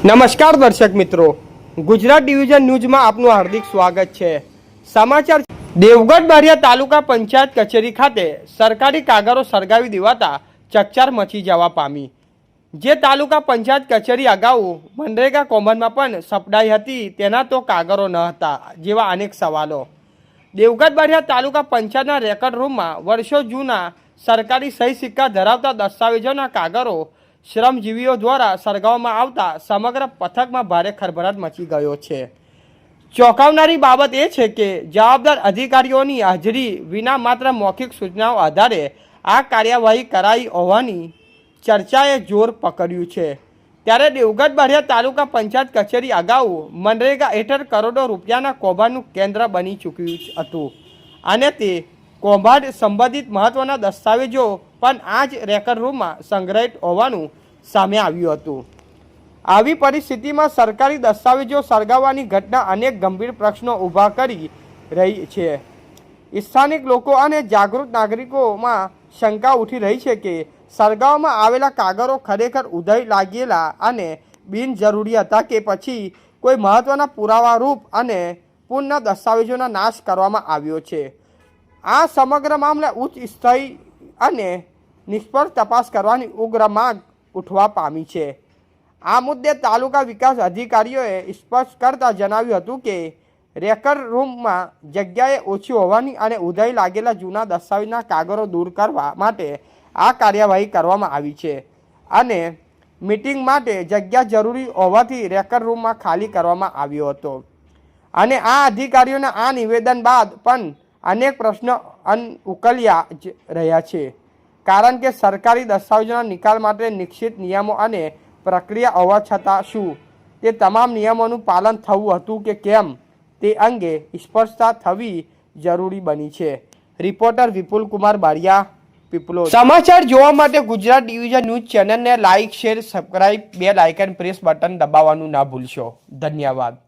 નમસ્કાર દર્શક મિત્રો, ગુજરાત ડિવિઝન ન્યૂઝમાં આપનું હાર્દિક સ્વાગત છે। સમાચાર દેવગઢ બારિયા તાલુકા પંચાયત કચેરી ખાતે સરકારી કાગળો સળગાવી દેવાતા ચકચાર મચી જવા પામી। જે તાલુકા પંચાયત કચેરી અગાઉ મનરેગા કૌભાંડમાં પણ સપડાઈ હતી તેના તો કાગળો ન હતા જેવા અનેક સવાલો। દેવગઢ બારિયા તાલુકા પંચાયતના રેકર્ડ રૂમમાં વર્ષો જૂના સરકારી સહી સિક્કા ધરાવતા દસ્તાવેજોના કાગળો શ્રમજીવીઓ દ્વારા સળગાવવામાં આવતા સમગ્ર પથકમાં ભારે ખળભળાટ મચી ગયો છે। ચોંકાવનારી બાબત એ છે કે જવાબદાર અધિકારીઓની હાજરી વિના માત્ર મૌખિક સૂચનાઓ આધારે આ કાર્યવાહી કરાઈ હોવાની ચર્ચાએ જોર પકડ્યું છે। ત્યારે દેવગઢ બારિયા તાલુકા પંચાયત કચેરી અગાઉ મનરેગા હેઠળ કરોડો રૂપિયાના કૌભાંડનું કેન્દ્ર બની ચૂક્યું હતું અને તે કૌભાંડ સંબંધિત મહત્વના દસ્તાવેજો પણ આ જ રેકર્ડ રૂમમાં સંગ્રહિત હોવાનું સામે આવ્યું હતું। આવી પરિસ્થિતિમાં સરકારી દસ્તાવેજો સળગાવવાની ઘટના અનેક ગંભીર પ્રશ્નો ઊભા કરી રહી છે। સ્થાનિક લોકો અને જાગૃત નાગરિકોમાં શંકા ઉઠી રહી છે કે સળગાવવામાં આવેલા કાગળો ખરેખર ઉધઈ લાગેલા અને બિનજરૂરી હતા કે પછી કોઈ મહત્વના પુરાવારૂપ અને પૂર્ણ દસ્તાવેજોના નાશ કરવામાં આવ્યો છે। આ સમગ્ર મામલે ઉચ્ચ સ્થાયી અને નિષ્પક્ષ તપાસ કરવાની ઉગ્ર માંગ ઉઠવા પામી છે। આ મુદ્દે તાલુકા વિકાસ અધિકારીઓએ સ્પષ્ટ કરતા જણાવ્યું હતું કે રેકર્ડ રૂમમાં જગ્યાએ ઓછી હોવાની અને ઉધઈ લાગેલા જૂના દસ્તાવેજના કાગળો દૂર કરવા માટે આ કાર્યવાહી કરવામાં આવી છે અને મીટિંગ માટે જગ્યા જરૂરી હોવાથી રેકર્ડ રૂમમાં ખાલી કરવામાં આવ્યો હતો અને આ અધિકારીઓના આ નિવેદન બાદ પણ અનેક પ્રશ્નો ઉકેલ્યા જ રહ્યા છે કારણ કે સરકારી દસ્તાવેજોના નિકાલ માટે નિશ્ચિત નિયમો અને પ્રક્રિયા હોવા છતાં શું તે તમામ નિયમોનું પાલન થવું હતું કે કેમ તે અંગે સ્પષ્ટતા થવી જરૂરી બની છે। રિપોર્ટર વિપુલ કુમાર બારિયા, પીપલોદ। સમાચાર જોવા માટે ગુજરાત ડિવિઝન ન્યૂઝ ચેનલને like, share, subscribe, bell icon press button દબાવવાનું ના ભૂલશો। ધન્યવાદ।